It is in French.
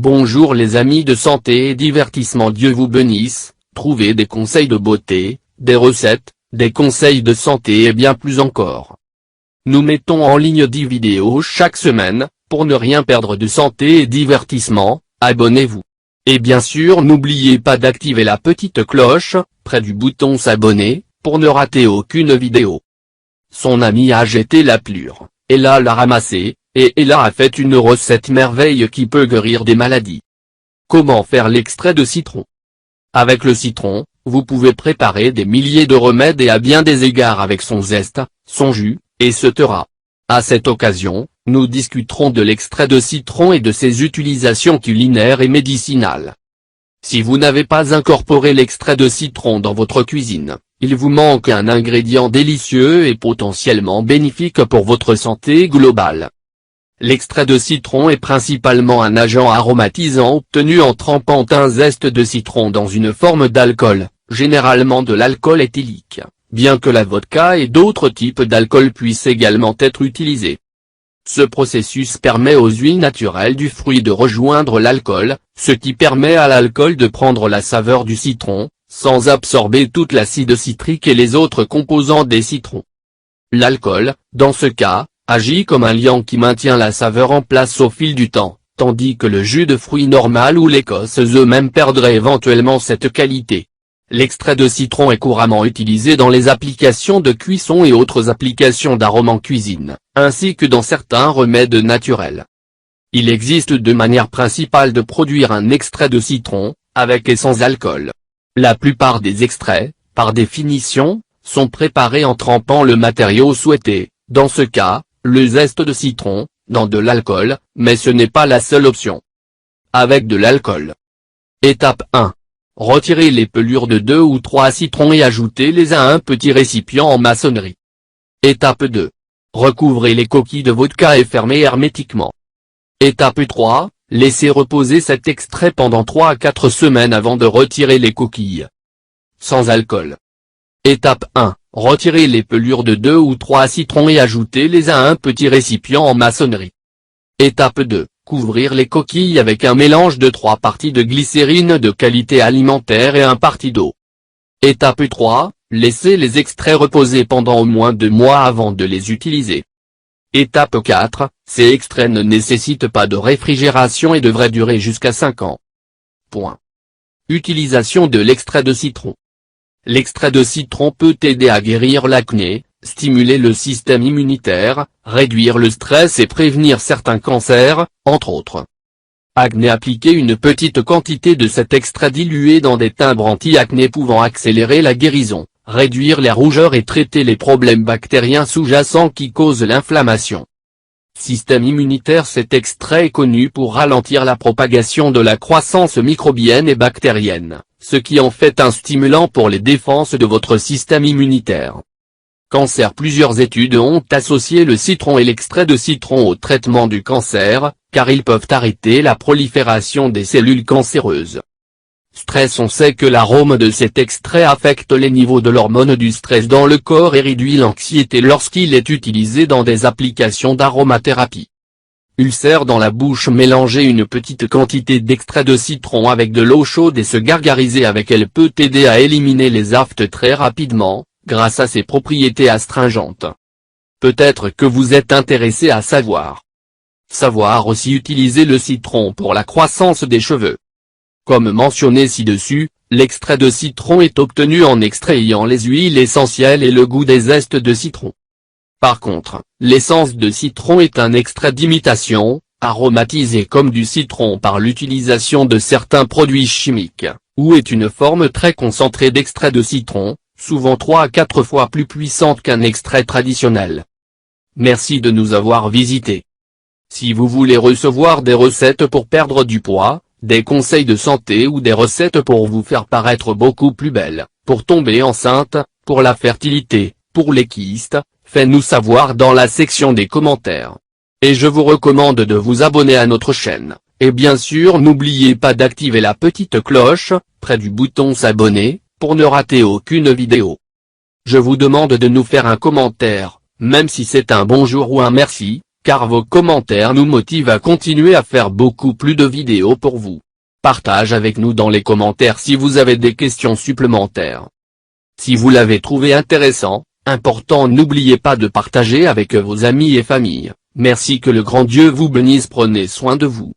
Bonjour les amis de santé et divertissement, Dieu vous bénisse. Trouvez des conseils de beauté, des recettes, des conseils de santé et bien plus encore. Nous mettons en ligne 10 vidéos chaque semaine. Pour ne rien perdre de santé et divertissement, abonnez-vous. Et bien sûr n'oubliez pas d'activer la petite cloche, près du bouton s'abonner, pour ne rater aucune vidéo. Son ami a jeté la pelure, Ella l'a ramassée, et Ella a fait une recette merveille qui peut guérir des maladies. Comment faire l'extrait de citron? Avec le citron, vous pouvez préparer des milliers de remèdes et à bien des égards avec son zeste, son jus, etc. À cette occasion, nous discuterons de l'extrait de citron et de ses utilisations culinaires et médicinales. Si vous n'avez pas incorporé l'extrait de citron dans votre cuisine, il vous manque un ingrédient délicieux et potentiellement bénéfique pour votre santé globale. L'extrait de citron est principalement un agent aromatisant obtenu en trempant un zeste de citron dans une forme d'alcool, généralement de l'alcool éthylique, bien que la vodka et d'autres types d'alcool puissent également être utilisés. Ce processus permet aux huiles naturelles du fruit de rejoindre l'alcool, ce qui permet à l'alcool de prendre la saveur du citron, sans absorber toute l'acide citrique et les autres composants des citrons. L'alcool, dans ce cas, agit comme un liant qui maintient la saveur en place au fil du temps, tandis que le jus de fruits normal ou l'écosse eux-mêmes perdraient éventuellement cette qualité. L'extrait de citron est couramment utilisé dans les applications de cuisson et autres applications d'arômes en cuisine, ainsi que dans certains remèdes naturels. Il existe deux manières principales de produire un extrait de citron, avec et sans alcool. La plupart des extraits, par définition, sont préparés en trempant le matériau souhaité, dans ce cas, le zeste de citron, dans de l'alcool, mais ce n'est pas la seule option. Avec de l'alcool. Étape 1. Retirez les pelures de 2 ou 3 citrons et ajoutez-les à un petit récipient en maçonnerie. Étape 2. Recouvrez les coquilles de vodka et fermez hermétiquement. Étape 3. Laissez reposer cet extrait pendant 3 à 4 semaines avant de retirer les coquilles. Sans alcool. Étape 1. Retirez les pelures de 2 ou 3 citrons et ajoutez-les à un petit récipient en maçonnerie. Étape 2. Couvrir les coquilles avec un mélange de 3 parties de glycérine de qualité alimentaire et 1 partie d'eau. Étape 3. Laissez les extraits reposer pendant au moins 2 mois avant de les utiliser. Étape 4. Ces extraits ne nécessitent pas de réfrigération et devraient durer jusqu'à 5 ans. Point. Utilisation de l'extrait de citron. L'extrait de citron peut aider à guérir l'acné, stimuler le système immunitaire, réduire le stress et prévenir certains cancers, entre autres. Acné. Appliquer une petite quantité de cet extrait dilué dans des timbres anti-acné pouvant accélérer la guérison, réduire les rougeurs et traiter les problèmes bactériens sous-jacents qui causent l'inflammation. Système immunitaire. Cet extrait est connu pour ralentir la propagation de la croissance microbienne et bactérienne, ce qui en fait un stimulant pour les défenses de votre système immunitaire. Cancer. Plusieurs études ont associé le citron et l'extrait de citron au traitement du cancer, car ils peuvent arrêter la prolifération des cellules cancéreuses. Stress. On sait que l'arôme de cet extrait affecte les niveaux de l'hormone du stress dans le corps et réduit l'anxiété lorsqu'il est utilisé dans des applications d'aromathérapie. Ulcère dans la bouche. Mélanger une petite quantité d'extrait de citron avec de l'eau chaude et se gargariser avec elle peut aider à éliminer les aftes très rapidement, grâce à ses propriétés astringentes. Peut-être que vous êtes intéressé à savoir aussi utiliser le citron pour la croissance des cheveux. Comme mentionné ci-dessus, l'extrait de citron est obtenu en extrayant les huiles essentielles et le goût des zestes de citron. Par contre, l'essence de citron est un extrait d'imitation, aromatisé comme du citron par l'utilisation de certains produits chimiques, ou est une forme très concentrée d'extrait de citron, souvent 3 à 4 fois plus puissante qu'un extrait traditionnel. Merci de nous avoir visités. Si vous voulez recevoir des recettes pour perdre du poids, des conseils de santé ou des recettes pour vous faire paraître beaucoup plus belle, pour tomber enceinte, pour la fertilité, pour les kystes, faites-nous savoir dans la section des commentaires. Et je vous recommande de vous abonner à notre chaîne, et bien sûr n'oubliez pas d'activer la petite cloche, près du bouton s'abonner, pour ne rater aucune vidéo. Je vous demande de nous faire un commentaire, même si c'est un bonjour ou un merci, car vos commentaires nous motivent à continuer à faire beaucoup plus de vidéos pour vous. Partage avec nous dans les commentaires si vous avez des questions supplémentaires. Si vous l'avez trouvé intéressant, important, n'oubliez pas de partager avec vos amis et familles. Merci, que le grand Dieu vous bénisse, prenez soin de vous.